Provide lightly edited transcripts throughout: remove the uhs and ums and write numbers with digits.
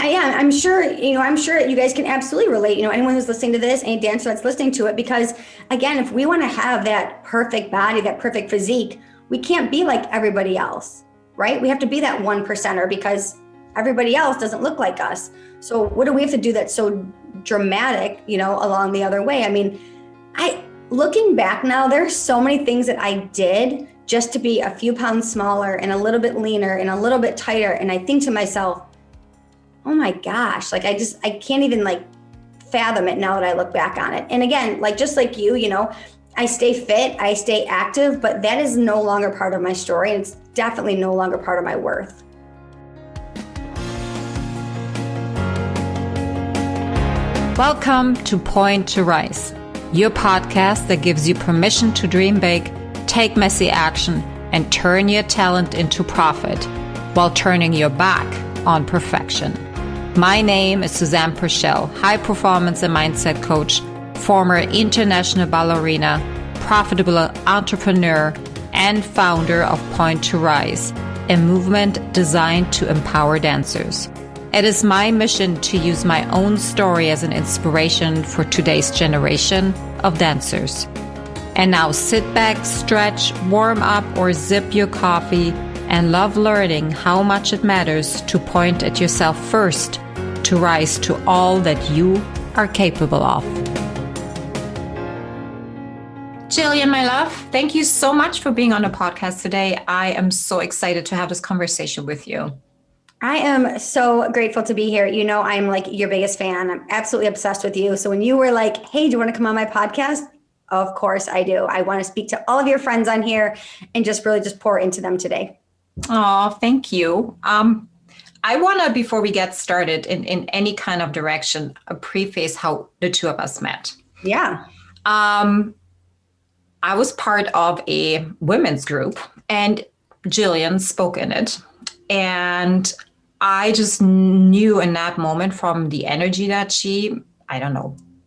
I'm sure, I'm sure you guys can absolutely relate, anyone who's listening to this, any dancer that's listening to it, because again, if we want to have that perfect body, that perfect physique, we can't be like everybody else, right? We have to be that 1%er because everybody else doesn't look like us. So what do we have to do that's so dramatic, along the other way? I mean, looking back now, there's so many things that I did just to be a few pounds smaller and a little bit leaner and a little bit tighter. And I think to myself, oh my gosh, like I can't even fathom it now that I look back on it. And again, just like you, I stay fit, I stay active, but that is no longer part of my story. And it's definitely no longer part of my worth. Welcome to Point to Rise, your podcast that gives you permission to dream big, take messy action, and turn your talent into profit while turning your back on perfection. My name is Susanne Puerschel, high performance and mindset coach, former international ballerina, profitable entrepreneur, and founder of Point to Rise, a movement designed to empower dancers. It is my mission to use my own story as an inspiration for today's generation of dancers. And now sit back, stretch, warm up, or sip your coffee and love learning how much it matters to point at yourself first to rise to all that you are capable of. Jillian, my love, thank you so much for being on the podcast today. I am so excited to have this conversation with you. I am so grateful to be here. I'm your biggest fan. I'm absolutely obsessed with you. So when you were like, hey, do you want to come on my podcast? Of course I do. I want to speak to all of your friends on here and just really pour into them today. Oh, thank you. I want to, before we get started in any kind of direction, preface how the two of us met. Yeah. I was part of a women's group and Jillian spoke in it. And I just knew in that moment from the energy that she,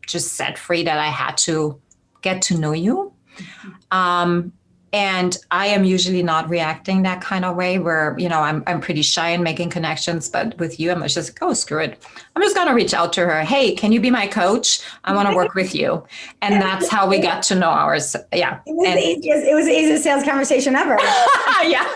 just set free that I had to get to know you. And I am usually not reacting that kind of way where, I'm pretty shy in making connections, but with you, I'm just like, oh, screw it. I'm just going to reach out to her. Hey, can you be my coach? I want to work with you. And that's how we got to know ours. Yeah. It was the easiest sales conversation ever. Yeah.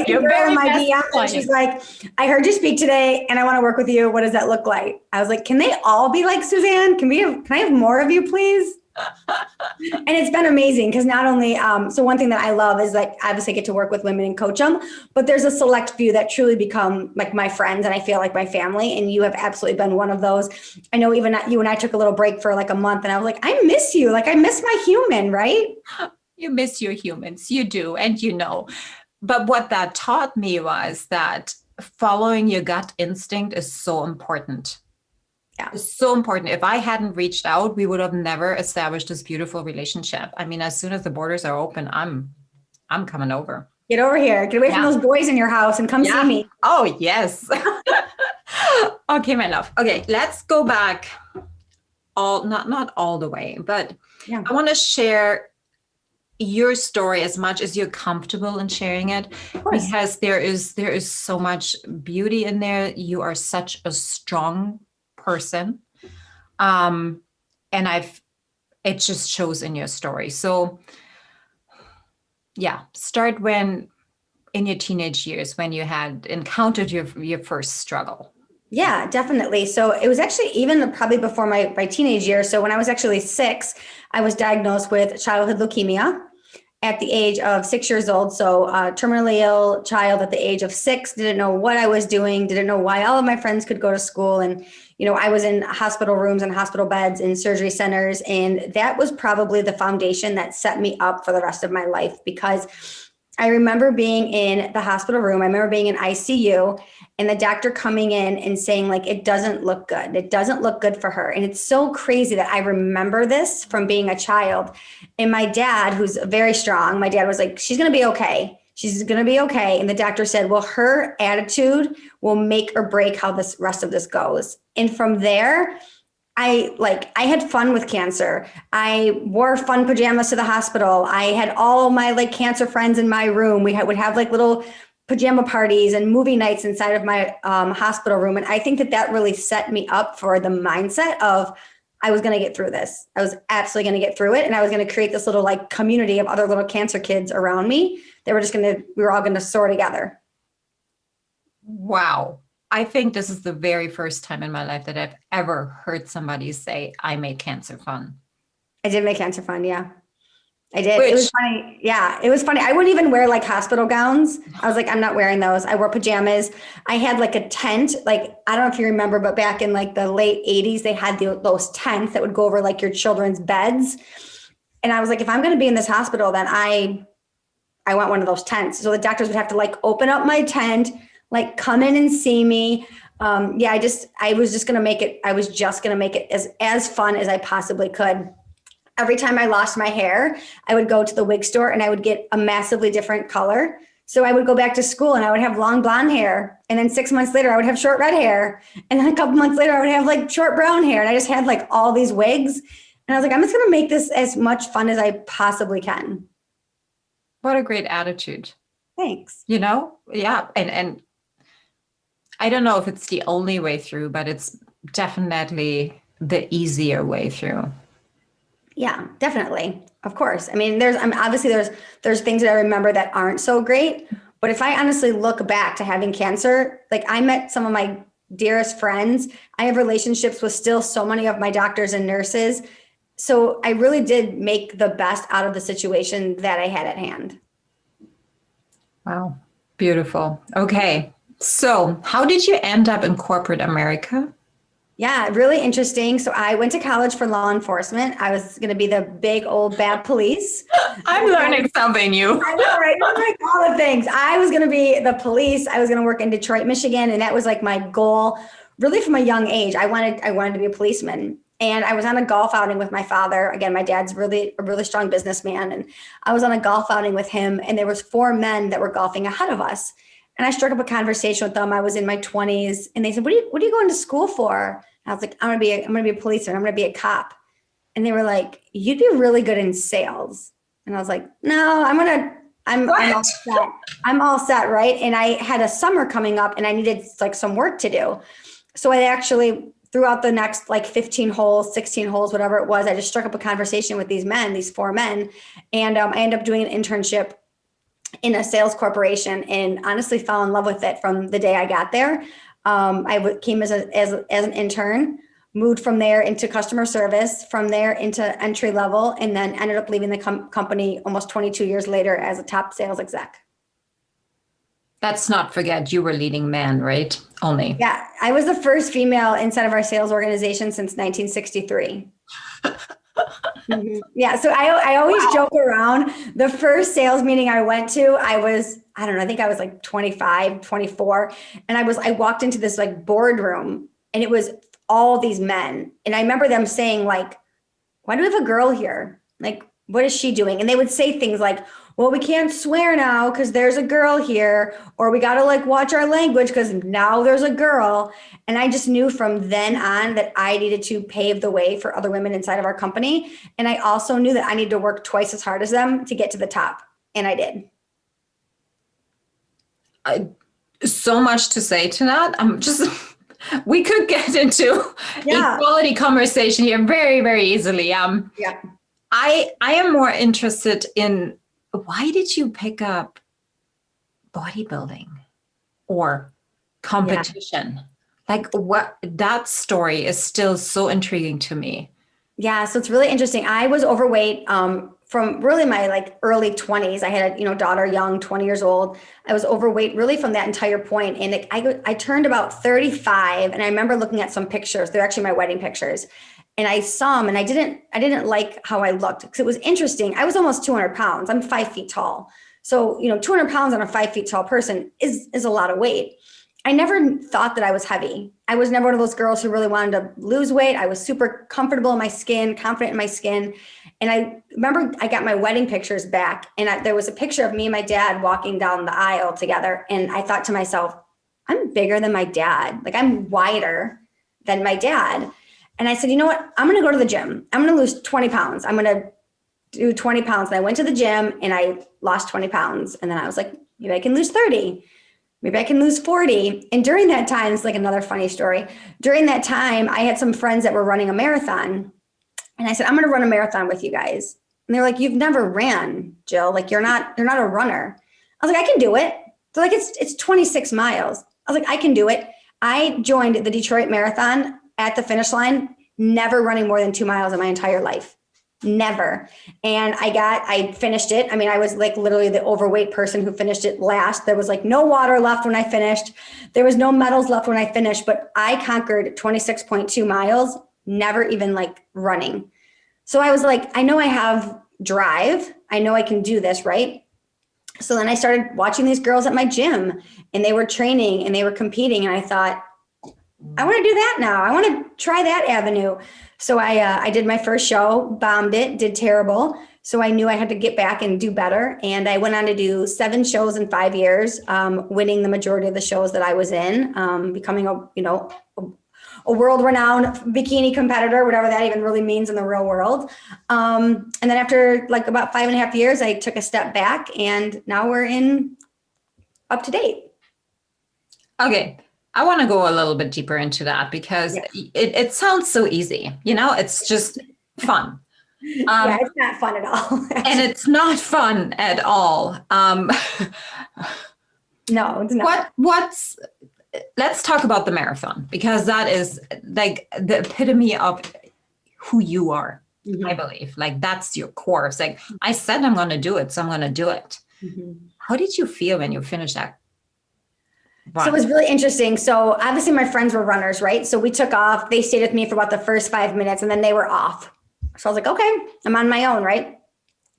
You're very my DM. She's like, I heard you speak today and I want to work with you. What does that look like? I was like, can they all be like Susanne? Can I have more of you, please? And it's been amazing because not only, so one thing that I love is obviously I get to work with women and coach them, but there's a select few that truly become my friends and I feel like my family. And you have absolutely been one of those. I know even you and I took a little break for a month and I was like, I miss you. I miss my human, right? You miss your humans. You do. And but what that taught me was that following your gut instinct is so important. Yeah. It's so important. If I hadn't reached out, we would have never established this beautiful relationship. I mean, as soon as the borders are open, I'm coming over. Get over here. Get away from those boys in your house and come see me. Oh, yes. Okay, my love. Okay, let's go back not all the way, but I want to share your story as much as you're comfortable in sharing it, because there is so much beauty in there. You are such a strong person. And it just shows in your story. So start when in your teenage years, when you had encountered your first struggle. Yeah, definitely. So it was actually even probably before my teenage years. So when I was actually 6, I was diagnosed with childhood leukemia at the age of 6 years old. So terminally ill child at the age of 6, didn't know what I was doing, didn't know why all of my friends could go to school. And, I was in hospital rooms and hospital beds in surgery centers. And that was probably the foundation that set me up for the rest of my life, because I remember being in the hospital room. I remember being in ICU and the doctor coming in and saying it doesn't look good. It doesn't look good for her. And it's so crazy that I remember this from being a child. And my dad, who's very strong, my dad was like, she's going to be okay. She's going to be okay. And the doctor said, well, her attitude will make or break how this rest of this goes. And from there, I had fun with cancer. I wore fun pajamas to the hospital. I had all my cancer friends in my room. We would have little pajama parties and movie nights inside of my hospital room. And I think that really set me up for the mindset of I was going to get through this. I was absolutely going to get through it. And I was going to create this little like community of other little cancer kids around me. We were all going to soar together. Wow. I think this is the very first time in my life that I've ever heard somebody say, I made cancer fun. I did make cancer fun. Yeah, I did. It was funny. Yeah, it was funny. I wouldn't even wear like hospital gowns. I was like, I'm not wearing those. I wore pajamas. I had like a tent. Like, I don't know if you remember, but back in like the late 80s, they had those tents that would go over like your children's beds. And I was like, if I'm going to be in this hospital, then I want one of those tents. So the doctors would have to like open up my tent, like come in and see me. I was just going to make it. I was just going to make it as fun as I possibly could. Every time I lost my hair, I would go to the wig store and I would get a massively different color. So I would go back to school and I would have long blonde hair. And then 6 months later, I would have short red hair. And then a couple months later, I would have like short brown hair. And I just had like all these wigs. And I was like, I'm just going to make this as much fun as I possibly can. What a great attitude. Thanks. Yeah. And I don't know if it's the only way through, but it's definitely the easier way through. Yeah, definitely. Of course. I mean, there's things that I remember that aren't so great, but if I honestly look back to having cancer, like I met some of my dearest friends. I have relationships with still so many of my doctors and nurses. So I really did make the best out of the situation that I had at hand. Wow. Beautiful. Okay. So how did you end up in corporate America? Yeah, really interesting. So I went to college for law enforcement. I was going to be the big old bad police. I'm learning something new. I know, right? Like all the things. I was going to be the police. I was going to work in Detroit, Michigan. And that was like my goal really from a young age. I wanted to be a policeman. And I was on a golf outing with my father. Again, my dad's a really strong businessman. And I was on a golf outing with him. And there was 4 men that were golfing ahead of us. And I struck up a conversation with them. I was in my 20s and they said, what are you going to school for? And I was like, I'm going to be a policeman. I'm going to be a cop. And they were like, you'd be really good in sales. And I was like, no, I'm all set. I'm all set. Right. And I had a summer coming up and I needed like some work to do. So I actually, throughout the next like 15 holes, 16 holes, whatever it was, I just struck up a conversation with these 4 men. And I ended up doing an internship in a sales corporation and honestly fell in love with it from the day I got there. I came as an intern, moved from there into customer service, from there into entry level, and then ended up leaving the company almost 22 years later as a top sales exec. Let's not forget you were leading men, right? Only. Yeah, I was the first female inside of our sales organization since 1963. Mm-hmm. Yeah. So I always joke around. The first sales meeting I went to, I think I was like 25, 24. And I walked into this like boardroom and it was all these men. And I remember them saying like, why do we have a girl here? Like, what is she doing? And they would say things like, well, we can't swear now because there's a girl here, or we got to like watch our language because now there's a girl. And I just knew from then on that I needed to pave the way for other women inside of our company. And I also knew that I needed to work twice as hard as them to get to the top. And I did. So much to say to that. We could get into equality conversation here very, very easily. Yeah. I am more interested in, why did you pick up bodybuilding or competition? Like what, that story is still so intriguing to me. Yeah. So it's really interesting. I was overweight from really my like early 20s. I had a daughter, young, 20 years old. I was overweight really from that entire point. And I turned about 35 and I remember looking at some pictures. They're actually my wedding pictures. And I saw them and I didn't like how I looked because it was interesting. I was almost 200 pounds. I'm 5 feet tall. So, 200 pounds on a 5 feet tall person is a lot of weight. I never thought that I was heavy. I was never one of those girls who really wanted to lose weight. I was super comfortable in my skin, confident in my skin. And I remember I got my wedding pictures back and there was a picture of me and my dad walking down the aisle together. And I thought to myself, I'm bigger than my dad. Like I'm wider than my dad. And I said, you know what? I'm going to go to the gym. I'm going to lose 20 pounds. I'm going to do 20 pounds. And I went to the gym and I lost 20 pounds. And then I was like, Maybe I can lose 30. Maybe I can lose 40. And during that time, it's like another funny story. During that time, I had some friends that were running a marathon. And I said, I'm going to run a marathon with you guys. And they're like, you've never ran, Jill. Like, you're not a runner. I was like, I can do it. They're like, it's 26 miles. I was like, I can do it. I joined the Detroit Marathon at the finish line, never running more than 2 miles in my entire life. Never. And I finished it. I mean, I was like literally the overweight person who finished it last. There was like no water left when I finished. There was no medals left when I finished, but I conquered 26.2 miles, never even like running. So I was like, I know I have drive. I know I can do this, right? So then I started watching these girls at my gym, and they were training and they were competing. And I thought, I want to do that now. I want to try that avenue. So I did my first show, bombed it, did terrible. So I knew I had to get back and do better. And I went on to do 7 shows in 5 years, winning the majority of the shows that I was in, becoming a world-renowned bikini competitor, whatever that even really means in the real world. And then after like about 5.5 years, I took a step back, and now we're up to date. Okay. I want to go a little bit deeper into that because it sounds so easy. It's just fun. Yeah, it's not fun at all. And it's not fun at all. No, it's not. Let's talk about the marathon, because that is like the epitome of who you are, I believe. Like, that's your core. It's like, I said I'm going to do it, so I'm going to do it. How did you feel when you finished that? So it was really interesting. So obviously my friends were runners, right? So we took off. They stayed with me for about the first 5 minutes, and then they were off. So I was like, okay, I'm on my own, right?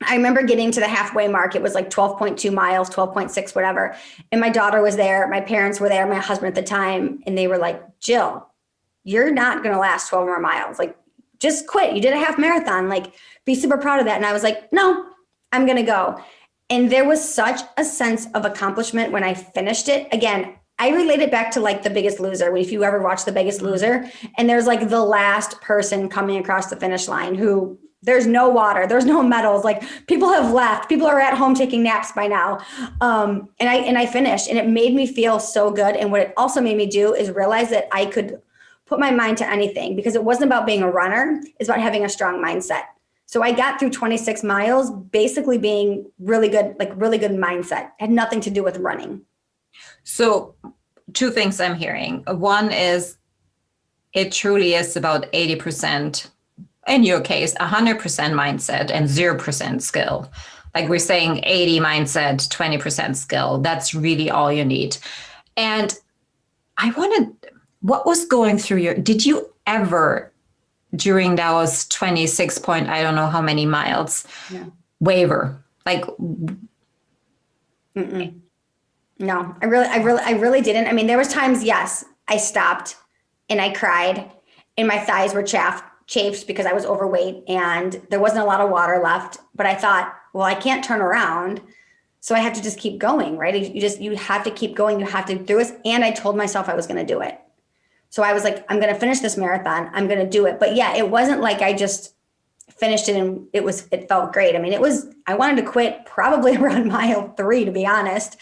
I remember getting to the halfway mark. It was like 12.2 miles, 12.6, whatever. And my daughter was there. My parents were there, my husband at the time. And they were like, Jill, you're not going to last 12 more miles. Like, just quit. You did a half marathon. Like, be super proud of that. And I was like, no, I'm going to go. And there was such a sense of accomplishment when I finished it. Again, I relate it back to like The Biggest Loser. If you ever watch The Biggest Loser, and there's like the last person coming across the finish line who there's no water, there's no medals, like people have left, people are at home taking naps by now. And I finished, and it made me feel so good. And what it also made me do is realize that I could put my mind to anything, because it wasn't about being a runner, it's about having a strong mindset. So I got through 26 miles, basically being really good mindset. It had nothing to do with running. So 2 things I'm hearing. One is it truly is about 80%, in your case, 100% mindset and 0% skill. Like we're saying 80 mindset, 20% skill. That's really all you need. And what was going through did you ever, during those 26 point, I don't know how many miles, waiver? Like, no, I really didn't. I mean, there was times, yes, I stopped and I cried, and my thighs were chafed because I was overweight and there wasn't a lot of water left. But I thought, well, I can't turn around, so I have to just keep going, right? You have to keep going. You have to do this. And I told myself I was going to do it. So I was like, I'm going to finish this marathon. I'm going to do it. But yeah, it wasn't like I just finished it and it felt great. I mean, I wanted to quit probably around mile 3, to be honest.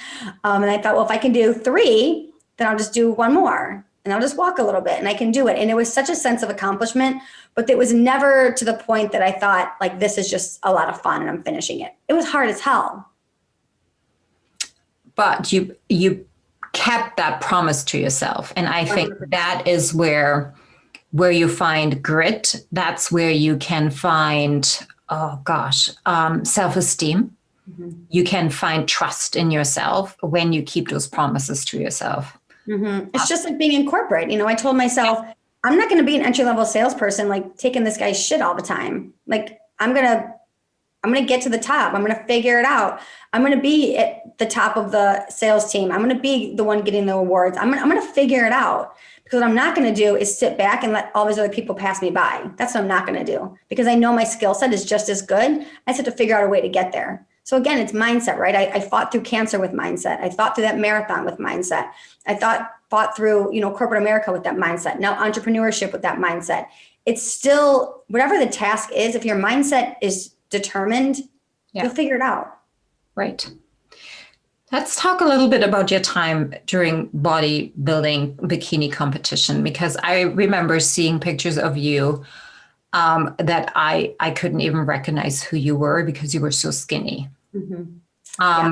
And I thought, well, if I can do 3, then I'll just do 1 more, and I'll just walk a little bit, and I can do it. And it was such a sense of accomplishment, but it was never to the point that I thought like, this is just a lot of fun and I'm finishing it. It was hard as hell. But you kept that promise to yourself. And I think 100%. That is where you find grit. That's where you can find, self-esteem. You can find trust in yourself when you keep those promises to yourself. It's just like being in corporate. I told myself, I'm not going to be an entry-level salesperson, like taking this guy's shit all the time. Like, I'm going to get to the top. I'm going to figure it out. I'm going to be at the top of the sales team. I'm going to be the one getting the awards. I'm going to figure it out. Because what I'm not going to do is sit back and let all these other people pass me by. That's what I'm not going to do, because I know my skill set is just as good. I just have to figure out a way to get there. So again, it's mindset, right? I fought through cancer with mindset. I fought through that marathon with mindset. I fought through, corporate America with that mindset. Now entrepreneurship with that mindset. It's still, whatever the task is, if your mindset is determined, you'll figure it out. Right. Let's talk a little bit about your time during bodybuilding bikini competition, because I remember seeing pictures of you that I couldn't even recognize who you were because you were so skinny. Mm-hmm.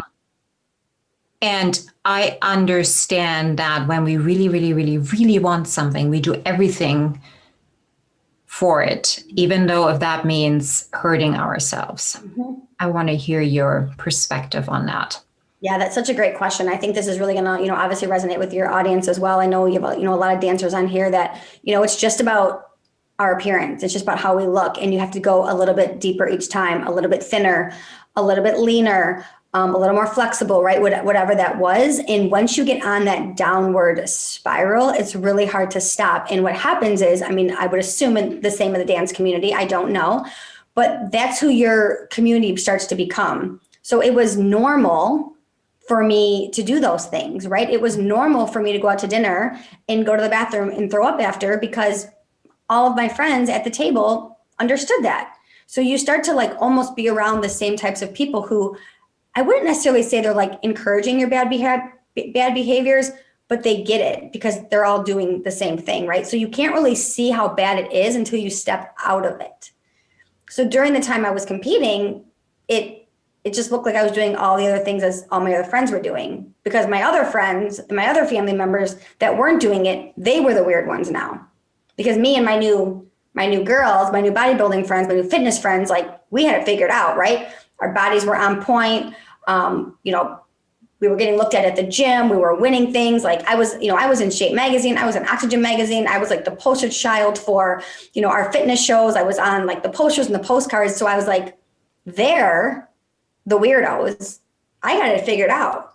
And I understand that when we really, really, really, really want something, we do everything for it, even though if that means hurting ourselves. Mm-hmm. I want to hear your perspective on that. Yeah, that's such a great question. I think this is really going to, obviously resonate with your audience as well. I know you have, a lot of dancers on here that, it's just about our appearance. It's just about how we look, and you have to go a little bit deeper each time, a little bit thinner, a little bit leaner, a little more flexible, right? Whatever that was. And once you get on that downward spiral, it's really hard to stop. And what happens is, I would assume the same in the dance community. I don't know, but that's who your community starts to become. So it was normal for me to do those things, right? It was normal for me to go out to dinner and go to the bathroom and throw up after, because all of my friends at the table understood that. So you start to almost be around the same types of people who, I wouldn't necessarily say they're encouraging your bad behaviors, but they get it because they're all doing the same thing, right? So you can't really see how bad it is until you step out of it. So during the time I was competing, it just looked like I was doing all the other things as all my other friends were doing, because my other friends and my other family members that weren't doing it, they were the weird ones now. Because me and my new girls, my new bodybuilding friends, my new fitness friends, we had it figured out, right? Our bodies were on point. We were getting looked at the gym. We were winning things. I was in Shape magazine. I was in Oxygen magazine. I was the poster child for, our fitness shows. I was on the posters and the postcards. So I was they're the weirdos. I got it figured out.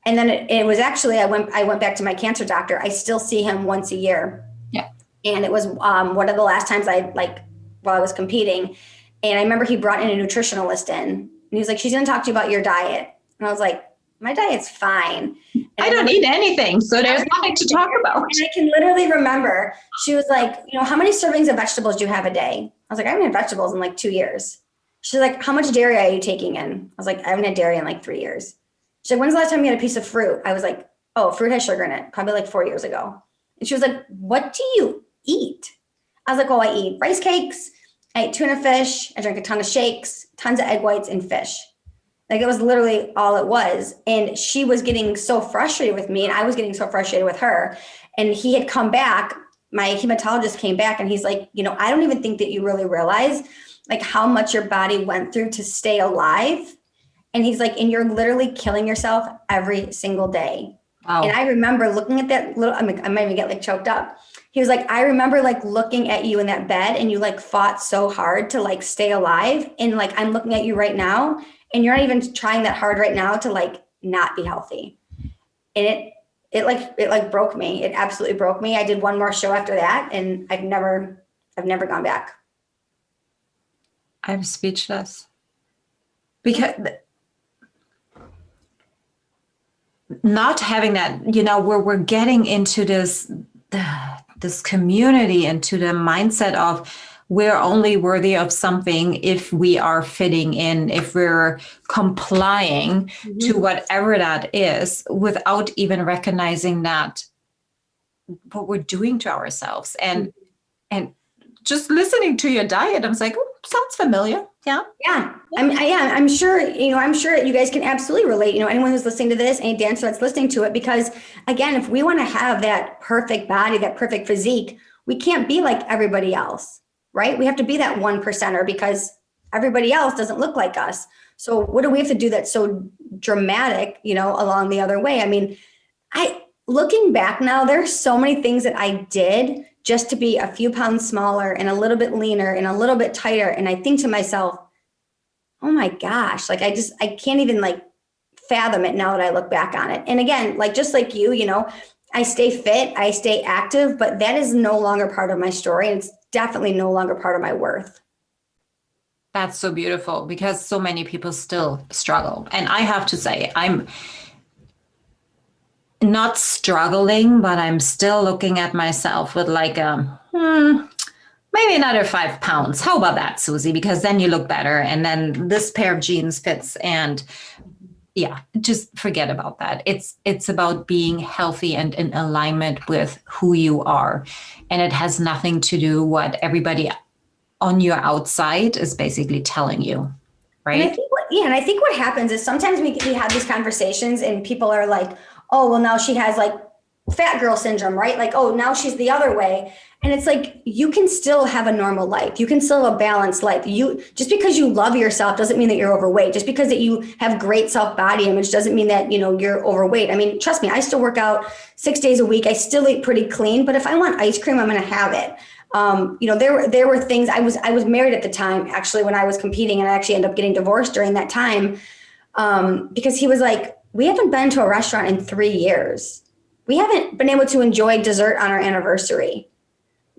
And then it was actually, I went back to my cancer doctor. I still see him once a year. Yeah. And it was one of the last times while I was competing. And I remember he brought in a nutritionalist in, and he was like, she's going to talk to you about your diet. And I was like, my diet's fine. And I don't eat anything, so there's nothing to talk about. And I can literally remember, she was like, how many servings of vegetables do you have a day? I was like, I haven't had vegetables in 2 years. She's like, how much dairy are you taking in? I was like, I haven't had dairy in 3 years. She's like, when's the last time you had a piece of fruit? I was like, oh, fruit has sugar in it, probably 4 years ago. And she was like, what do you eat? I was like, I eat rice cakes, I ate tuna fish, I drank a ton of shakes, tons of egg whites and fish. It was literally all it was. And she was getting so frustrated with me, and I was getting so frustrated with her. And he had come back, my hematologist came back, and he's like, I don't even think that you really realize how much your body went through to stay alive. And he's like, and you're literally killing yourself every single day. Wow. And I remember looking at that little, I might even get choked up. He was like, I remember looking at you in that bed, and you fought so hard to stay alive. And I'm looking at you right now, and you're not even trying that hard right now to not be healthy. And it broke me. It absolutely broke me. I did one more show after that, and I've never gone back. I'm speechless, because not having that, we're getting into this community, into the mindset of we're only worthy of something if we are fitting in, if we're complying to whatever that is, without even recognizing that what we're doing to ourselves. And just listening to your diet, I was like, oh, sounds familiar. Yeah. Yeah. I'm sure, I'm sure you guys can absolutely relate, anyone who's listening to this, any dancer that's listening to it, because again, if we want to have that perfect body, that perfect physique, we can't be like everybody else, right? We have to be that 1%er because everybody else doesn't look like us. So what do we have to do that's so dramatic, along the other way? Looking back now, there's so many things that I did just to be a few pounds smaller and a little bit leaner and a little bit tighter. And I think to myself, oh my gosh, I can't even fathom it now that I look back on it. And again, just like you, I stay fit, I stay active, but that is no longer part of my story. And it's definitely no longer part of my worth. That's so beautiful, because so many people still struggle. And I have to say, I'm not struggling, but I'm still looking at myself with maybe another 5 pounds. How about that, Susie? Because then you look better, and then this pair of jeans fits. And yeah, just forget about that. It's about being healthy and in alignment with who you are. And it has nothing to do what everybody on your outside is basically telling you, And I right? think and I think what happens is sometimes we have these conversations and people are like, oh, well, now she has like fat girl syndrome, right? Like, oh, now she's the other way. And it's like, you can still have a normal life. You can still have a balanced life. You just because you love yourself doesn't mean that you're overweight. Just because that you have great self body image doesn't mean that, you're overweight. I mean, trust me, I still work out 6 days a week. I still eat pretty clean, but if I want ice cream, I'm going to have it. There were things. I was married at the time, actually, when I was competing, and I actually ended up getting divorced during that time, because he was like, we haven't been to a restaurant in 3 years. We haven't been able to enjoy dessert on our anniversary.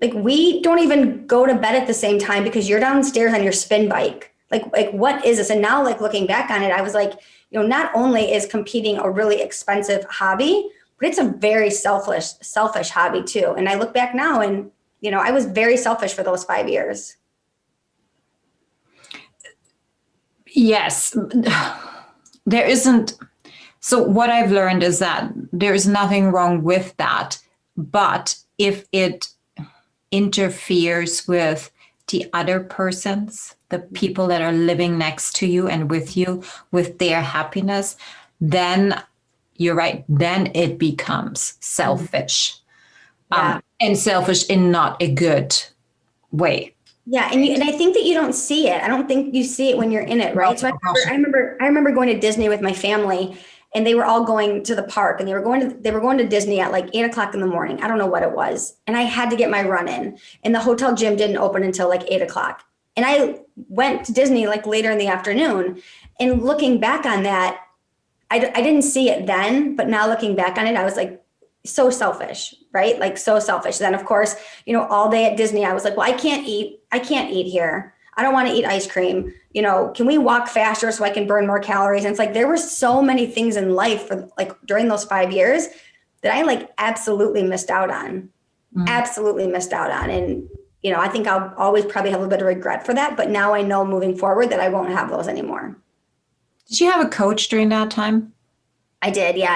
Like, we don't even go to bed at the same time because you're downstairs on your spin bike. Like what is this? And now, like, looking back on it, I was like, not only is competing a really expensive hobby, but it's a very selfish hobby too. And I look back now and, I was very selfish for those 5 years. Yes. There isn't. So what I've learned is that there is nothing wrong with that. But if it interferes with the other persons, the people that are living next to you and with you, with their happiness, then you're right. Then it becomes selfish. Yeah. And selfish in not a good way. Yeah, and I think that you don't see it. I don't think you see it when you're in it, right? So I remember going to Disney with my family, and they were all going to the park, and they were going to Disney at like 8:00 in the morning. I don't know what it was, and I had to get my run in, and the hotel gym didn't open until like 8:00, and I went to Disney like later in the afternoon. And looking back on that, I didn't see it then, but now looking back on it, I was like, so selfish, right? Like, so selfish. Then of course, all day at Disney, I was like, well, I can't eat here. I don't want to eat ice cream. Can we walk faster so I can burn more calories? And it's like, there were so many things in life for like during those 5 years that I like absolutely missed out on. Absolutely missed out on. And, I think I'll always probably have a bit of regret for that. But now I know moving forward that I won't have those anymore. Did you have a coach during that time? I did. Yeah.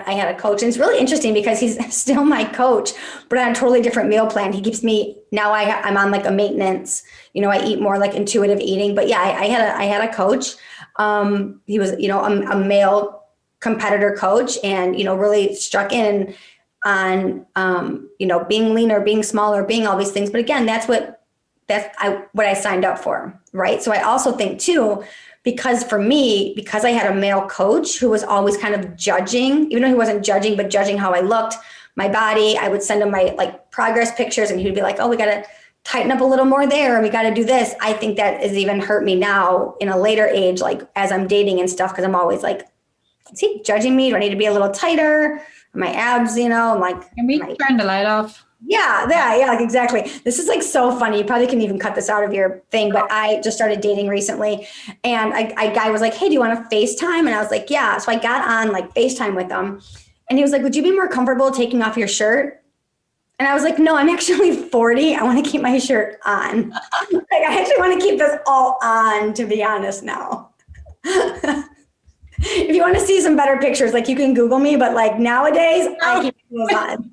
I had a coach, and it's really interesting because he's still my coach, but on a totally different meal plan. He keeps me now. I'm on like a maintenance, I eat more like intuitive eating, but yeah, I had a coach. He was, a male competitor coach, and, really struck in on, being leaner, being smaller, being all these things. But again, that's what I signed up for. Right. So I also think too, because I had a male coach who was always kind of judging, even though he wasn't judging, but judging how I looked, my body. I would send him my like progress pictures, and he'd be like, oh, we got to tighten up a little more there, and we got to do this. I think that has even hurt me now in a later age, like as I'm dating and stuff, because I'm always like, is he judging me? Do I need to be a little tighter? My abs, I'm like, can we turn the light off? Yeah, like exactly. This is like so funny. You probably can even cut this out of your thing, but I just started dating recently, and a guy was like, hey, do you want to FaceTime? And I was like, yeah. So I got on like FaceTime with him, and he was like, would you be more comfortable taking off your shirt? And I was like, no, I'm actually 40. I want to keep my shirt on. Like, I actually want to keep this all on, to be honest now. If you want to see some better pictures, like you can Google me, but like nowadays I keep those on.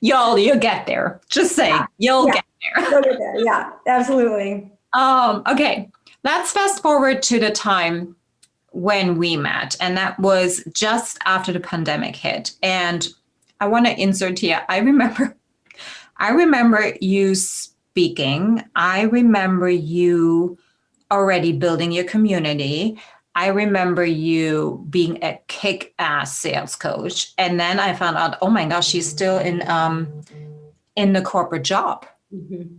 You'll get there. Just saying, you'll get there. You'll get there. Yeah, absolutely. Okay, let's fast forward to the time when we met, and that was just after the pandemic hit. And I want to insert here. I remember you speaking. I remember you already building your community. I remember you being a kick-ass sales coach. And then I found out, oh my gosh, she's still in the corporate job. Mm-hmm.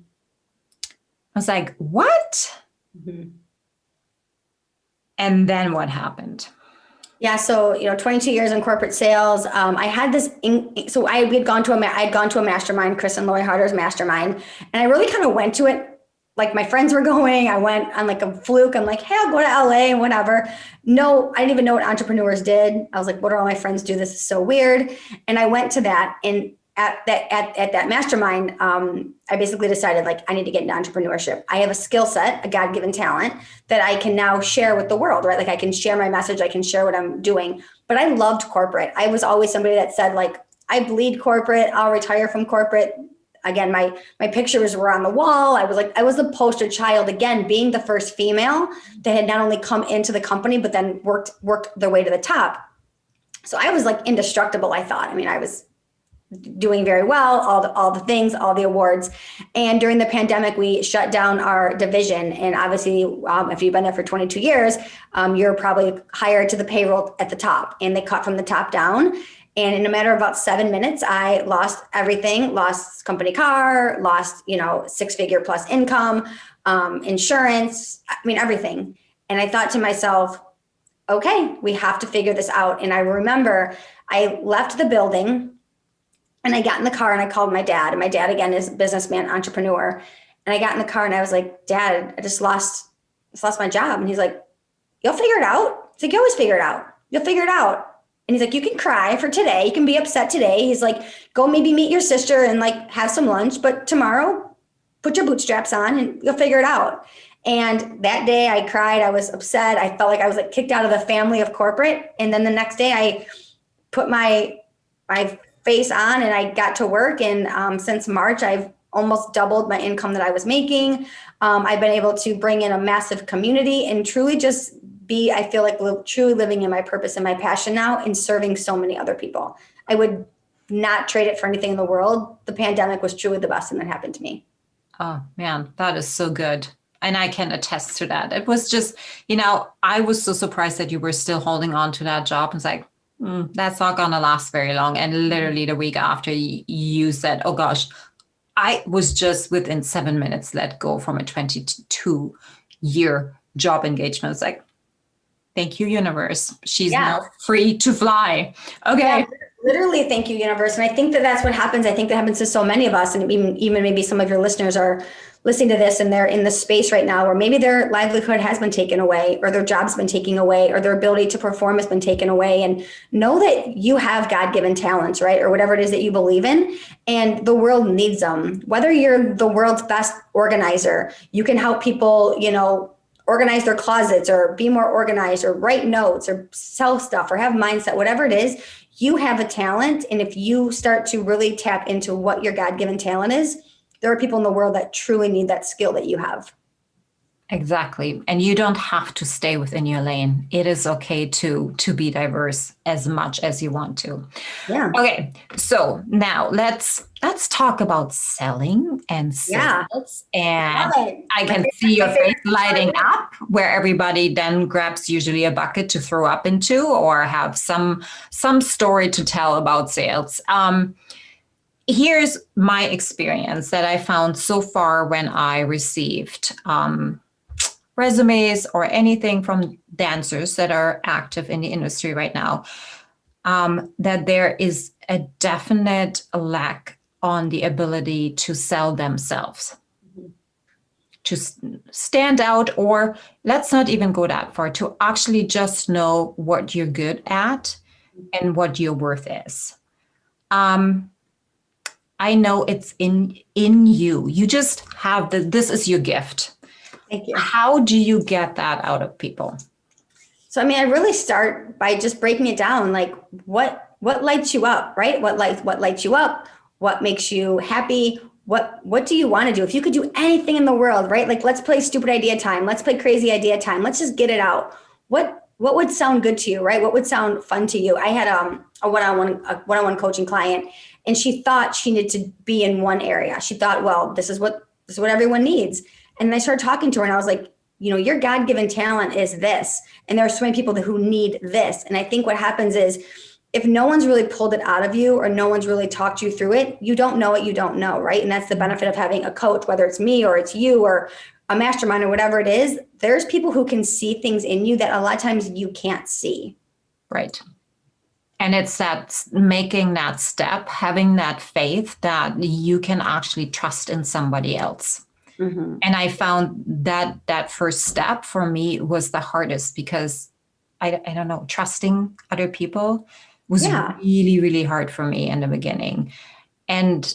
I was like, what? Mm-hmm. And then what happened? Yeah. So, 22 years in corporate sales. I had this, so I had gone to a mastermind, Chris and Lori Harder's mastermind. And I really kind of went to it like my friends were going. I went on like a fluke. I'm like, hey, I'll go to LA and whatever. No, I didn't even know what entrepreneurs did. I was like, what do all my friends do? This is so weird. And I went to that. And at that mastermind, I basically decided like, I need to get into entrepreneurship. I have a skill set, a God-given talent that I can now share with the world, right? Like I can share my message, I can share what I'm doing, but I loved corporate. I was always somebody that said like, I bleed corporate, I'll retire from corporate. Again, my pictures were on the wall. I was the poster child, again, being the first female that had not only come into the company, but then worked their way to the top. So I was like indestructible, I thought. I mean, I was doing very well, all the things, all the awards. And during the pandemic, we shut down our division. And obviously, if you've been there for 22 years, you're probably hired to the payroll at the top, and they cut from the top down. And in a matter of about 7 minutes, I lost everything, lost company car, lost, 6-figure plus income, insurance, I mean, everything. And I thought to myself, okay, we have to figure this out. And I remember I left the building and I got in the car and I called my dad. And my dad, again, is a businessman, entrepreneur. And I got in the car and I was like, Dad, I just lost my job. And he's like, you'll figure it out. He's like, you always figure it out. You'll figure it out. And he's like, you can cry for today. You can be upset today. He's like, go maybe meet your sister and like have some lunch. But tomorrow, put your bootstraps on and you'll figure it out. And that day I cried. I was upset. I felt like I was like kicked out of the family of corporate. And then the next day I put my face on and I got to work. And since March, I've almost doubled my income that I was making. I've been able to bring in a massive community and truly just I feel like truly living in my purpose and my passion now and serving so many other people. I would not trade it for anything in the world. The pandemic was truly the best thing that happened to me. Oh man, that is so good. And I can attest to that. It was just, I was so surprised that you were still holding on to that job. It's like, that's not going to last very long. And literally the week after you said, oh gosh, I was just within 7 minutes let go from a 22-year job engagement. It's like, thank you, universe. She's now free to fly. Okay. Yeah, literally, thank you, universe. And I think that that's what happens. I think that happens to so many of us. And even maybe some of your listeners are listening to this and they're in the space right now where maybe their livelihood has been taken away or their job's been taken away or their ability to perform has been taken away. And know that you have God-given talents, right? Or whatever it is that you believe in. And the world needs them. Whether you're the world's best organizer, you can help people, organize their closets or be more organized or write notes or sell stuff or have mindset, whatever it is, you have a talent. And if you start to really tap into what your God-given talent is, there are people in the world that truly need that skill that you have. Exactly. And you don't have to stay within your lane. It is okay to be diverse as much as you want to. Yeah. Okay. So now let's talk about selling and sales. And I can see your face lighting up where everybody then grabs usually a bucket to throw up into or have some story to tell about sales. Here's my experience that I found so far when I received resumes or anything from dancers that are active in the industry right now, that there is a definite lack on the ability to sell themselves, to stand out, or let's not even go that far, to actually just know what you're good at and what your worth is. I know it's in you. You just have this is your gift. Thank you. How do you get that out of people? So, I really start by just breaking it down. Like what lights you up, right? What lights you up? What makes you happy? What do you want to do? If you could do anything in the world, right? Like, let's play stupid idea time. Let's play crazy idea time. Let's just get it out. What would sound good to you, right? What would sound fun to you? I had a one-on-one coaching client, and she thought she needed to be in one area. She thought, well, this is what everyone needs. And I started talking to her and I was like, your God-given talent is this. And there are so many people who need this. And I think what happens is if no one's really pulled it out of you or no one's really talked you through it, you don't know what you don't know, right? And that's the benefit of having a coach, whether it's me or it's you or a mastermind or whatever it is. There's people who can see things in you that a lot of times you can't see. Right. And it's that making that step, having that faith that you can actually trust in somebody else. Mm-hmm. And I found that first step for me was the hardest because I don't know, trusting other people was really, really hard for me in the beginning. And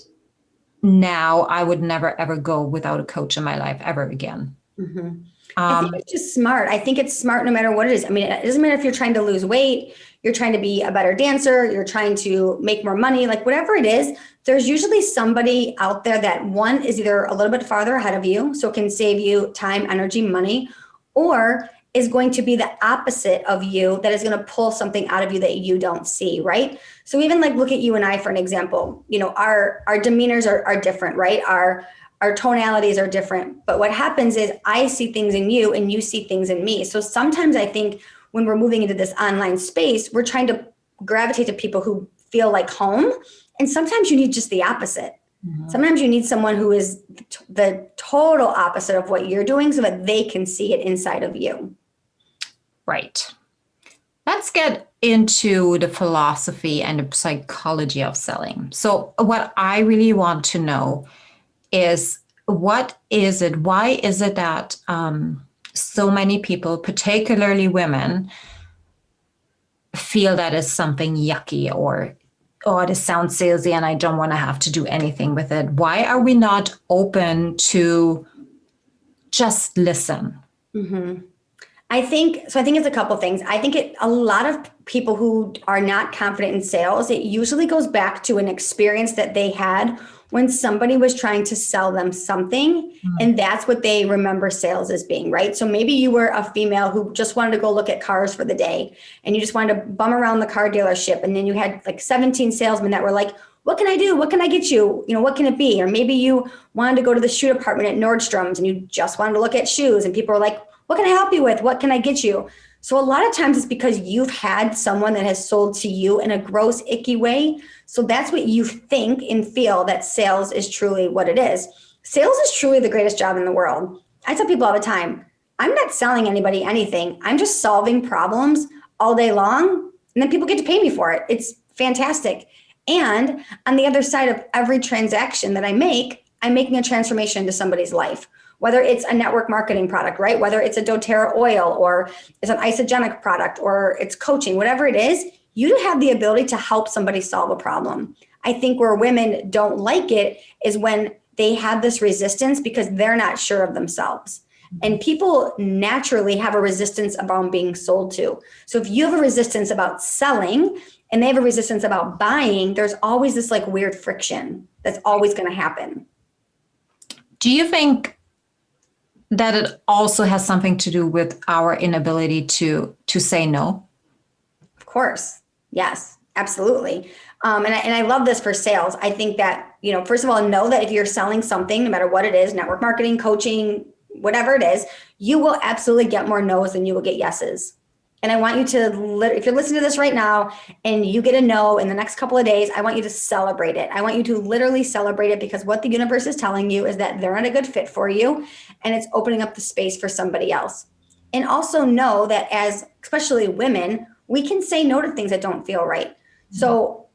now I would never, ever go without a coach in my life ever again. Mm-hmm. I think it's just smart. I think it's smart no matter what it is. I mean, it doesn't matter if you're trying to lose weight, you're trying to be a better dancer, you're trying to make more money, like whatever it is, there's usually somebody out there that one is either a little bit farther ahead of you, so it can save you time, energy, money, or is going to be the opposite of you that is going to pull something out of you that you don't see, right? So even like look at you and I for an example, you know, our demeanors are different, right? Our tonalities are different. But what happens is I see things in you and you see things in me. So sometimes I think when we're moving into this online space, we're trying to gravitate to people who feel like home. And sometimes you need just the opposite. Mm-hmm. Sometimes you need someone who is the total opposite of what you're doing so that they can see it inside of you. Right. Let's get into the philosophy and the psychology of selling. So what I really want to know is why is it that so many people, particularly women, feel that is something yucky or, oh, this sounds salesy and I don't want to have to do anything with it? Why are we not open to just listen? Mm-hmm. I think it's a couple things. I think a lot of people who are not confident in sales, it usually goes back to an experience that they had when somebody was trying to sell them something. Mm-hmm. And that's what they remember sales as being, right? So maybe you were a female who just wanted to go look at cars for the day and you just wanted to bum around the car dealership. And then you had like 17 salesmen that were like, what can I do? What can I get you? You know, what can it be? Or maybe you wanted to go to the shoe department at Nordstrom's and you just wanted to look at shoes and people were like, what can I help you with? What can I get you? So a lot of times it's because you've had someone that has sold to you in a gross, icky way. So that's what you think and feel that sales is truly what it is. Sales is truly the greatest job in the world. I tell people all the time, I'm not selling anybody anything. I'm just solving problems all day long. And then people get to pay me for it. It's fantastic. And on the other side of every transaction that I make, I'm making a transformation into somebody's life. Whether it's a network marketing product, right? Whether it's a doTERRA oil or it's an isogenic product or it's coaching, whatever it is, you have the ability to help somebody solve a problem. I think where women don't like it is when they have this resistance because they're not sure of themselves. And people naturally have a resistance about being sold to. So if you have a resistance about selling and they have a resistance about buying, there's always this like weird friction that's always going to happen. Do you think that it also has something to do with our inability to say no? Of course. Yes, absolutely. And I love this for sales. I think that, you know, first of all, know that if you're selling something, no matter what it is, network marketing, coaching, whatever it is, you will absolutely get more no's than you will get yeses. And I want you to, if you're listening to this right now and you get a no in the next couple of days, I want you to celebrate it. I want you to literally celebrate it because what the universe is telling you is that they're not a good fit for you and it's opening up the space for somebody else. And also know that as, especially women, we can say no to things that don't feel right. Mm-hmm. So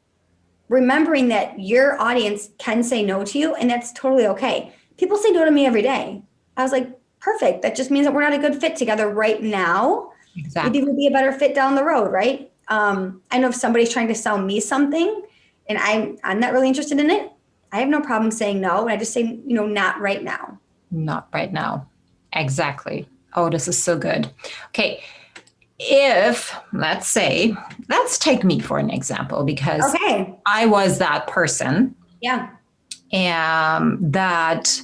remembering that your audience can say no to you and that's totally okay. People say no to me every day. I was like, perfect. That just means that we're not a good fit together right now. Exactly. Maybe we'll be a better fit down the road, right? I know if somebody's trying to sell me something and I'm not really interested in it, I have no problem saying no. And I just say, you know, not right now. Not right now. Exactly. Oh, this is so good. Okay. If, let's take me for an example, because I was that person. Yeah. That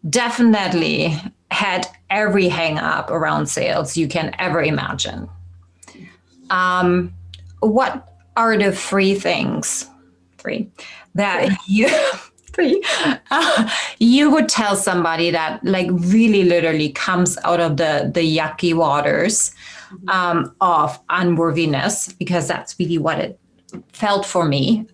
definitely had every hang up around sales you can ever imagine. What are the three that you would tell somebody that like really literally comes out of the yucky waters of unworthiness, because that's really what it felt for me,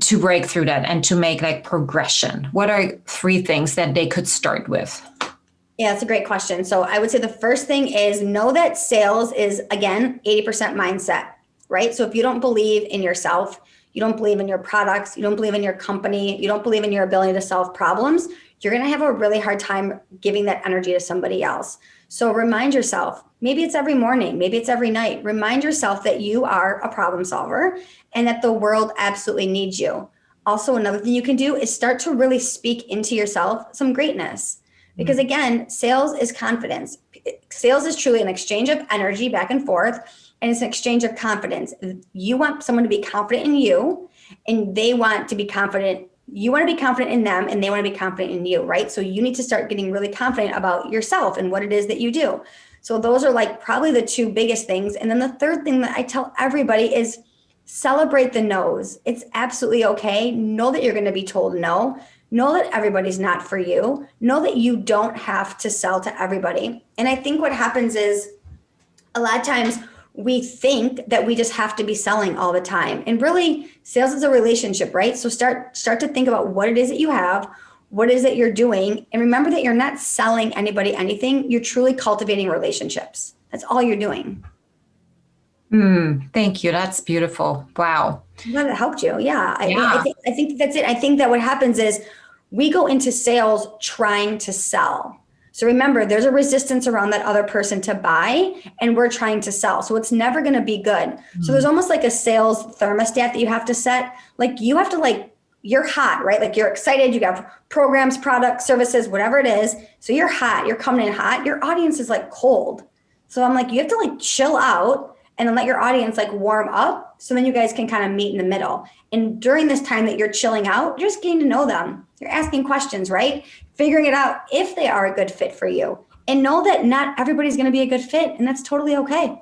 to break through that and to make like progression? What are 3 things that they could start with? Yeah, that's a great question. So I would say the first thing is know that sales is, again, 80% mindset, right? So if you don't believe in yourself, you don't believe in your products, you don't believe in your company, you don't believe in your ability to solve problems, you're going to have a really hard time giving that energy to somebody else. So remind yourself, maybe it's every morning, maybe it's every night. Remind yourself that you are a problem solver and that the world absolutely needs you. Also, another thing you can do is start to really speak into yourself some greatness. Because again, sales is confidence. Sales is truly an exchange of energy back and forth, and it's an exchange of confidence. You want someone to be confident in you, and they want to be confident. You want to be confident in them, and they want to be confident in you, right? So you need to start getting really confident about yourself and what it is that you do. So those are like probably the two biggest things. And then the third thing that I tell everybody is celebrate the no's. It's absolutely okay. Know that you're going to be told no. Know that everybody's not for you. Know that you don't have to sell to everybody. And I think what happens is a lot of times we think that we just have to be selling all the time. And really, sales is a relationship, right? So start to think about what it is that you have, what it is that you're doing. And remember that you're not selling anybody anything. You're truly cultivating relationships. That's all you're doing. Thank you. That's beautiful. Wow. I'm glad that helped you. Yeah. I think that's it. I think that what happens is we go into sales trying to sell. So remember, there's a resistance around that other person to buy, and we're trying to sell. So it's never going to be good. So there's almost like a sales thermostat that you have to set. Like you have to you're hot, right? Like you're excited. You got programs, products, services, whatever it is. So you're hot. You're coming in hot. Your audience is like cold. So I'm like, you have to like chill out and then let your audience like warm up. So then you guys can kind of meet in the middle. And during this time that you're chilling out, you're just getting to know them. You're asking questions, right? Figuring it out if they are a good fit for you. And know that not everybody's going to be a good fit. And that's totally okay.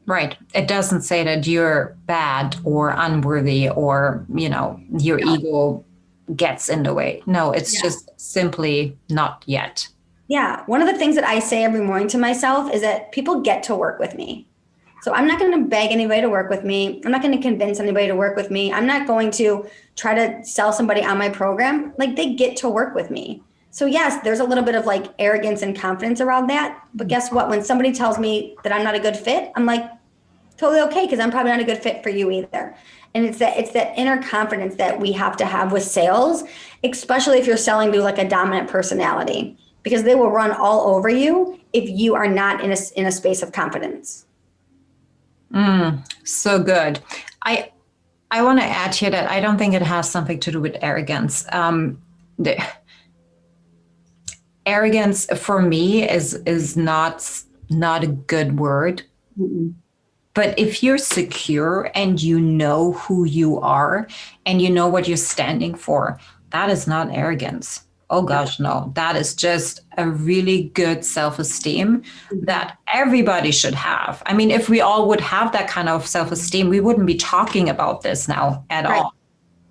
Right. It doesn't say that you're bad or unworthy or, your ego gets in the way. No, it's just simply not yet. Yeah. One of the things that I say every morning to myself is that people get to work with me. So I'm not going to beg anybody to work with me. I'm not going to convince anybody to work with me. I'm not going to try to sell somebody on my program. Like they get to work with me. So yes, there's a little bit of like arrogance and confidence around that. But guess what? When somebody tells me that I'm not a good fit, I'm like, totally okay, because I'm probably not a good fit for you either. And it's that inner confidence that we have to have with sales, especially if you're selling to like a dominant personality, because they will run all over you if you are not in a space of confidence. So good. I want to add here that I don't think it has something to do with arrogance. The arrogance for me is not a good word. Mm-mm. But if you're secure and you know who you are and you know what you're standing for, that is not arrogance. Oh gosh, no, that is just a really good self-esteem that everybody should have. I mean, if we all would have that kind of self-esteem, we wouldn't be talking about this now at all.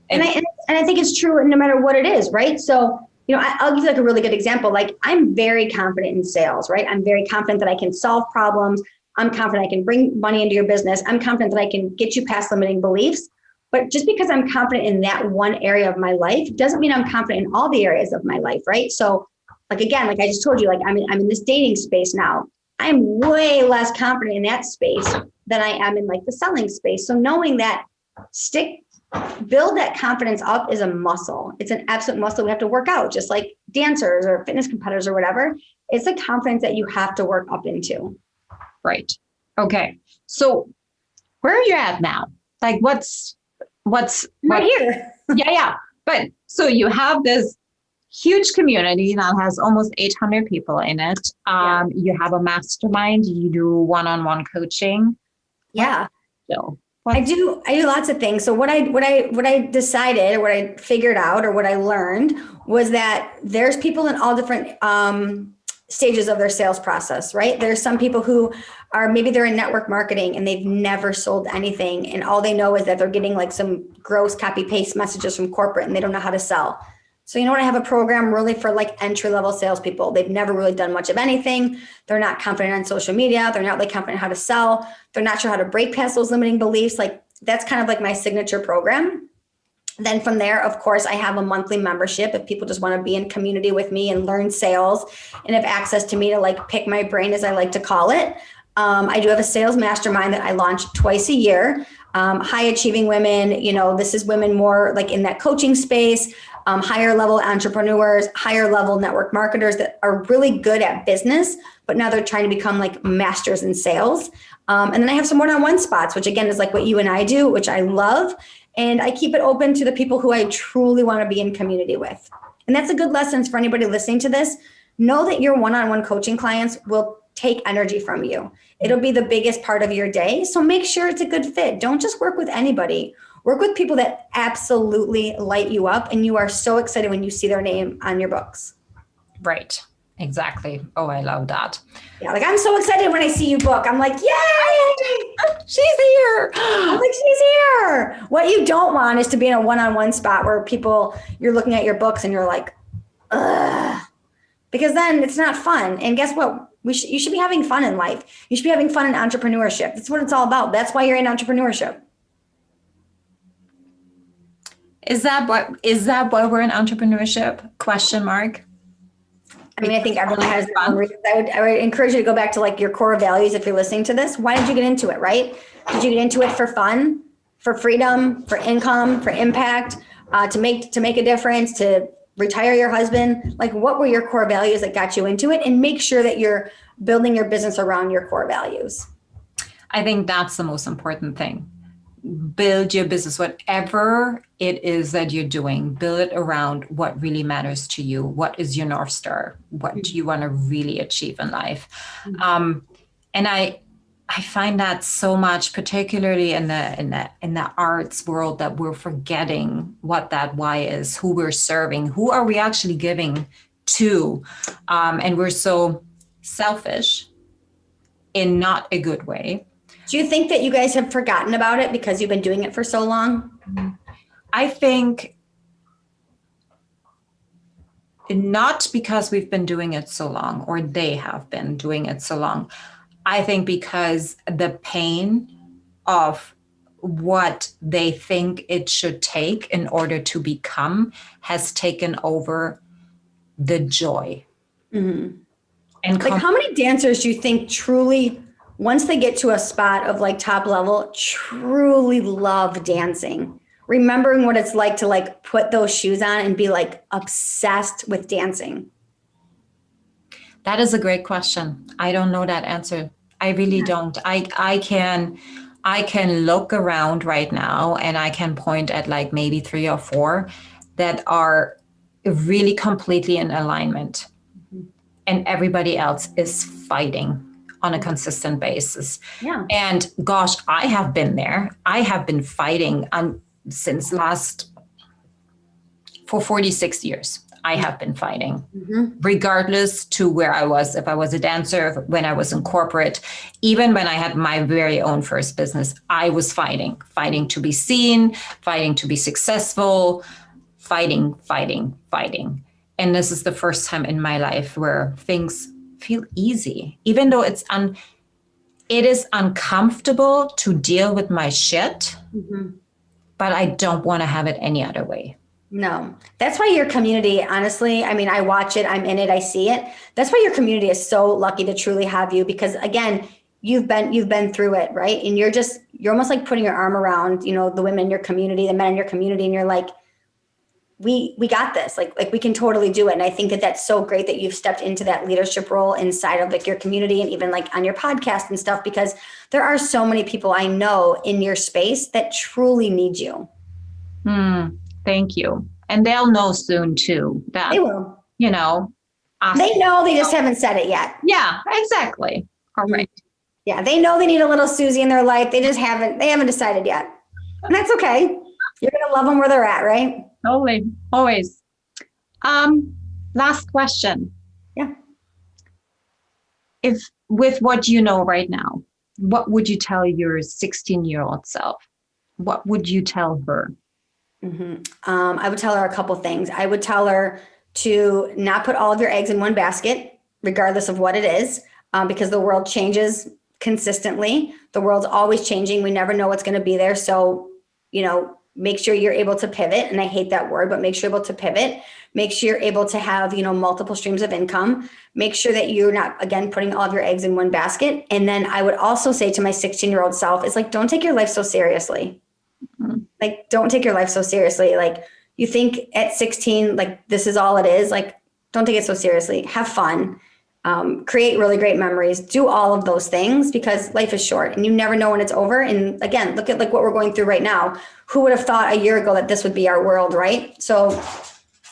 And I think it's true no matter what it is, right? So, I'll give you like a really good example. Like I'm very confident in sales, right? I'm very confident that I can solve problems. I'm confident I can bring money into your business. I'm confident that I can get you past limiting beliefs. But just because I'm confident in that one area of my life doesn't mean I'm confident in all the areas of my life, right? So like, again, like I just told you, like I'm in this dating space now. I'm way less confident in that space than I am in like the selling space. So knowing that build that confidence up is a muscle. It's an absolute muscle we have to work out, just like dancers or fitness competitors or whatever. It's a confidence that you have to work up into. Right. Okay. So where are you at now? Like what's right here? Yeah. But so you have this huge community that has almost 800 people in it. You have a mastermind, you do one-on-one coaching. Yeah. So I do lots of things. So what I decided or what I figured out or what I learned was that there's people in all different stages of their sales process, right? There's some people who are, maybe they're in network marketing and they've never sold anything. And all they know is that they're getting like some gross copy paste messages from corporate and they don't know how to sell. So I have a program really for like entry-level salespeople. They've never really done much of anything. They're not confident on social media. They're not really confident how to sell. They're not sure how to break past those limiting beliefs. Like that's kind of like my signature program. Then from there, of course, I have a monthly membership if people just want to be in community with me and learn sales and have access to me to like pick my brain, as I like to call it. I do have a sales mastermind that I launch twice a year. high achieving women, this is women more like in that coaching space, higher level entrepreneurs, higher level network marketers that are really good at business, but now they're trying to become like masters in sales. And then I have some one-on-one spots, which again is like what you and I do, which I love. And I keep it open to the people who I truly want to be in community with. And that's a good lesson for anybody listening to this. Know that your one-on-one coaching clients will take energy from you. It'll be the biggest part of your day. So make sure it's a good fit. Don't just work with anybody. Work with people that absolutely light you up and you are so excited when you see their name on your books. Right. Exactly. Oh, I love that. Yeah, like I'm so excited when I see you book. I'm like, yay! She's here. I'm like, she's here. What you don't want is to be in a one-on-one spot where you're looking at your books and you're like, ugh. Because then it's not fun. And guess what? You should be having fun in life. You should be having fun in entrepreneurship. That's what it's all about. That's why you're in entrepreneurship. Is that why we're in entrepreneurship? Question mark. I mean, I think everyone has their own reasons. I would encourage you to go back to like your core values if you're listening to this. Why did you get into it, right? Did you get into it for fun, for freedom, for income, for impact, to make a difference, to retire your husband? Like, what were your core values that got you into it? And make sure that you're building your business around your core values. I think that's the most important thing. Build your business, whatever it is that you're doing, build it around what really matters to you. What is your North Star? What do you want to really achieve in life? And I find that so much, particularly in the arts world, that we're forgetting what that why is, who we're serving, who are we actually giving to, and we're so selfish in not a good way. Do you think that you guys have forgotten about it because you've been doing it for so long? I think not because we've been doing it so long or they have been doing it so long. I think because the pain of what they think it should take in order to become has taken over the joy. Mm-hmm. And like how many dancers do you think truly, once they get to a spot of like top level, truly love dancing, remembering what it's like to like put those shoes on and be like obsessed with dancing? That is a great question. I don't know that answer. I really don't. I can look around right now and I can point at like maybe 3 or 4 that are really completely in alignment. Mm-hmm. And everybody else is fighting on a consistent basis. Yeah. And gosh, I have been there. I have been fighting for 46 years. I have been fighting, regardless to where I was. If I was a dancer, when I was in corporate, even when I had my very own first business, I was fighting to be seen, fighting to be successful, fighting. And this is the first time in my life where things feel easy, even though it is uncomfortable to deal with my shit, but I don't want to have it any other way. No, that's why your community, honestly, I mean, I watch it, I'm in it, I see it. That's why your community is so lucky to truly have you, because again, you've been through it, right? And you're almost like putting your arm around, the women in your community, the men in your community, and you're like, we got this, like we can totally do it. And I think that that's so great that you've stepped into that leadership role inside of like your community and even like on your podcast and stuff, because there are so many people I know in your space that truly need you. Thank you. And they'll know soon too that they will. They know, they just haven't said it yet. Yeah, exactly. All right. Yeah, they know they need a little Susie in their life. They haven't decided yet. And that's okay. You're going to love them where they're at, right? Totally. Always. Last question. Yeah. If with what you know right now, what would you tell your 16-year-old self? What would you tell her? I would tell her a couple things. I would tell her to not put all of your eggs in one basket, regardless of what it is, because the world changes consistently. The world's always changing. We never know what's going to be there. So, make sure you're able to pivot. And I hate that word, but make sure you're able to pivot. Make sure you're able to have, multiple streams of income. Make sure that you're not, again, putting all of your eggs in one basket. And then I would also say to my 16-year-old self is like, don't take your life so seriously. Mm-hmm. Like, don't take your life so seriously. Like, you think at 16, like, this is all it is. Like, don't take it so seriously. Have fun. Create really great memories. Do all of those things because life is short and you never know when it's over. And again, look at like what we're going through right now. Who would have thought a year ago that this would be our world, right? So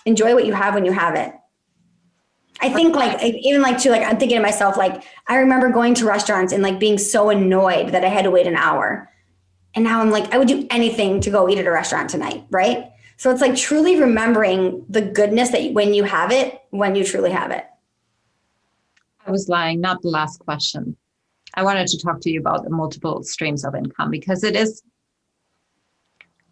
enjoy what you have when you have it. I think like, even like too, like I'm thinking to myself, like I remember going to restaurants and like being so annoyed that I had to wait an hour. And now I'm like, I would do anything to go eat at a restaurant tonight, right? So it's like truly remembering the goodness that when you have it, when you truly have it. I was lying, not the last question. I wanted to talk to you about the multiple streams of income because it is,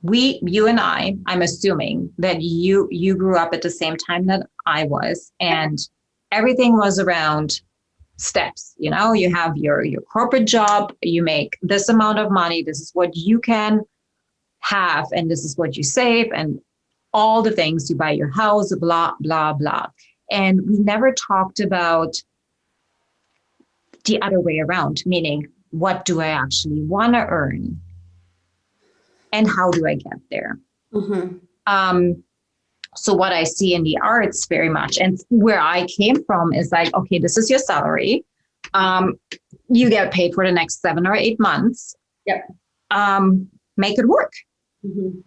you and I'm assuming that you grew up at the same time that I was, and everything was around steps. You have your corporate job, you make this amount of money, this is what you can have, and this is what you save, and all the things, you buy your house, blah, blah, blah. And we never talked about the other way around, meaning what do I actually want to earn and how do I get there? Mm-hmm. So what I see in the arts very much, and where I came from is like, okay, this is your salary. You get paid for the next 7 or 8 months. Yep. Make it work. Mm-hmm.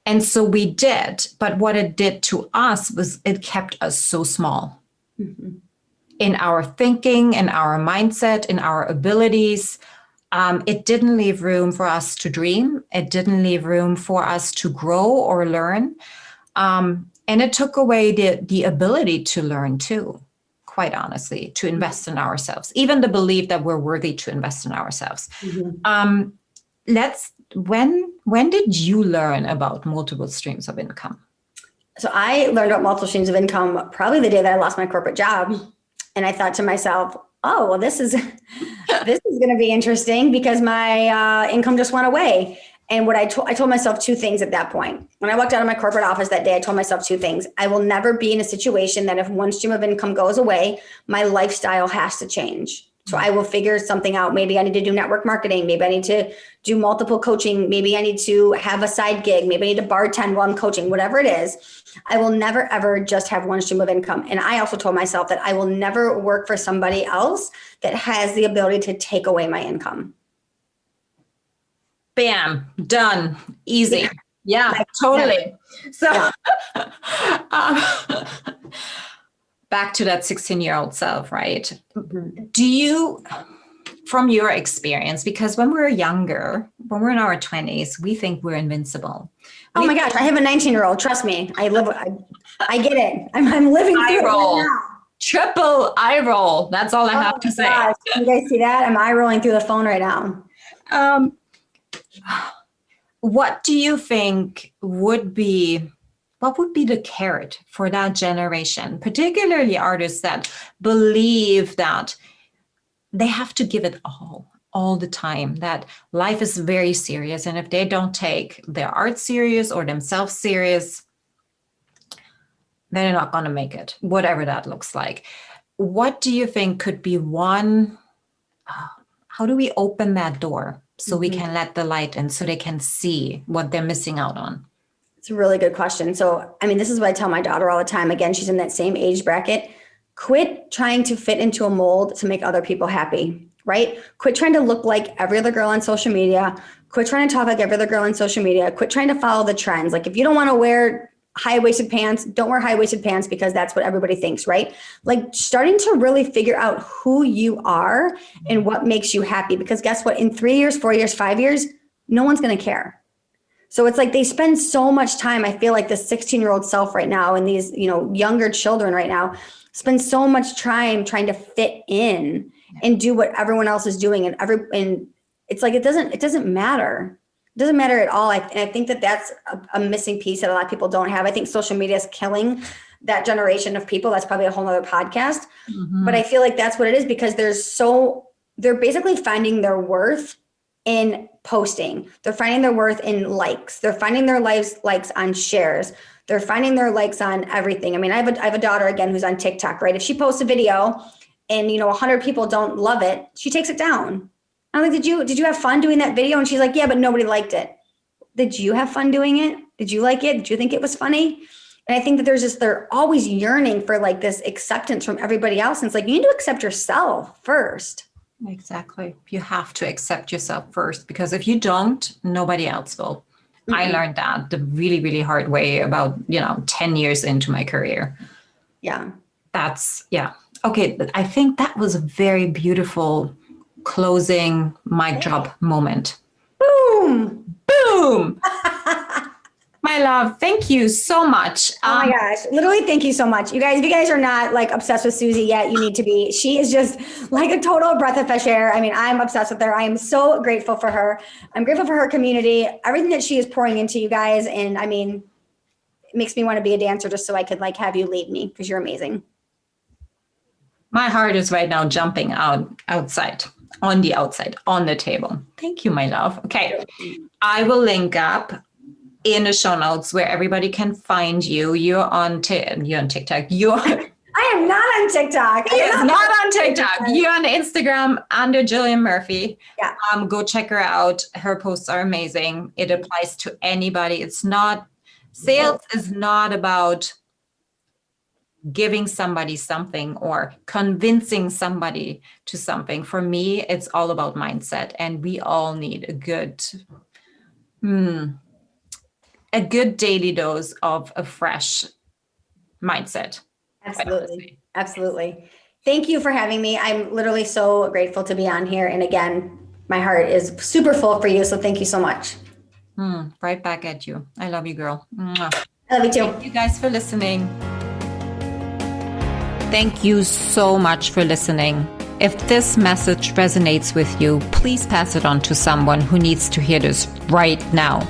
And so we did, but what it did to us was it kept us so small. Mm-hmm. In our thinking, in our mindset, in our abilities. It didn't leave room for us to dream. It didn't leave room for us to grow or learn. And it took away the ability to learn too, quite honestly, to invest in ourselves, even the belief that we're worthy to invest in ourselves. Mm-hmm. When did you learn about multiple streams of income? So I learned about multiple streams of income probably the day that I lost my corporate job. And I thought to myself, oh, well, this is going to be interesting because my income just went away. And what I told myself 2 things at that point. When I walked out of my corporate office that day, I told myself 2 things. I will never be in a situation that if one stream of income goes away, my lifestyle has to change. So I will figure something out. Maybe I need to do network marketing. Maybe I need to do multiple coaching. Maybe I need to have a side gig. Maybe I need to bartend while I'm coaching, whatever it is. I will never, ever just have one stream of income. And I also told myself that I will never work for somebody else that has the ability to take away my income. Bam, done, easy. Yeah, totally. So back to that 16-year-old self, right? Mm-hmm. Do you, from your experience, because when we're younger, when we're in our 20s, we think we're invincible. Oh my gosh, I have a 19-year-old. Trust me, I get it. I'm living through it right now. Triple eye roll. That's all I have to say. Gosh. You guys see that? I'm eye rolling through the phone right now. What do you think would be the carrot for that generation, particularly artists that believe that they have to give it all the time, that life is very serious. And if they don't take their art serious or themselves serious, they're not going to make it, whatever that looks like. What do you think could be one, how do we open that door so we can let the light in so they can see what they're missing out on? It's a really good question. So, this is what I tell my daughter all the time. Again, she's in that same age bracket. Quit trying to fit into a mold to make other people happy, right? Quit trying to look like every other girl on social media. Quit trying to talk like every other girl on social media. Quit trying to follow the trends. Like if you don't want to wear high-waisted pants, don't wear high-waisted pants because that's what everybody thinks, right? Like starting to really figure out who you are and what makes you happy. Because guess what? In 3 years, 4 years, 5 years, no one's going to care. So it's like they spend so much time. I feel like the 16-year-old self right now and these, younger children right now spend so much time trying to fit in and do what everyone else is doing. And it's like, it doesn't matter. It doesn't matter at all. And I think that that's a missing piece that a lot of people don't have. I think social media is killing that generation of people. That's probably a whole nother podcast. Mm-hmm. But I feel like that's what it is because they're basically finding their worth in posting. They're finding their worth in likes. They're finding their likes on shares. They're finding their likes on everything. I mean, I have a daughter again who's on TikTok, right? If she posts a video and 100 people don't love it, she takes it down. I'm like, did you have fun doing that video? And she's like, yeah, but nobody liked it. Did you have fun doing it? Did you like it? Did you think it was funny? And I think that they're always yearning for like this acceptance from everybody else. And it's like, you need to accept yourself first. Exactly. You have to accept yourself first, because if you don't, nobody else will. Mm-hmm. I learned that the really, really hard way about, 10 years into my career. Yeah. Okay. I think that was a very beautiful closing mic drop moment. Boom. Boom. My love, thank you so much. Oh my gosh. Literally, thank you so much. You guys, if you guys are not like obsessed with Susie yet, you need to be. She is just like a total breath of fresh air. I mean, I'm obsessed with her. I am so grateful for her. I'm grateful for her community, everything that she is pouring into you guys. And I mean, it makes me want to be a dancer just so I could like have you lead me, because you're amazing. My heart is right now jumping outside, on the table. Thank you, my love. Okay. I will link up in the show notes where everybody can find you. You're on TikTok. I am not on TikTok. You're not on TikTok. You're on Instagram under Jillian Murphy. Yeah. Go check her out. Her posts are amazing. It applies to anybody. Sales is not about giving somebody something or convincing somebody to something. For me, it's all about mindset, and we all need a good daily dose of a fresh mindset. Absolutely. Thank you for having me. I'm literally so grateful to be on here. And again, my heart is super full for you. So thank you so much. Right back at you. I love you, girl. Mwah. I love you too. Thank you guys for listening. Thank you so much for listening. If this message resonates with you, please pass it on to someone who needs to hear this right now.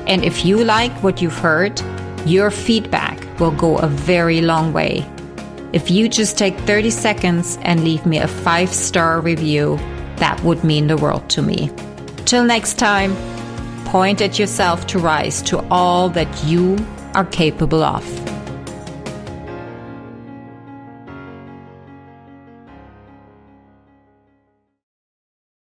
And if you like what you've heard, your feedback will go a very long way. If you just take 30 seconds and leave me a 5-star review, that would mean the world to me. Till next time, point at yourself to rise to all that you are capable of.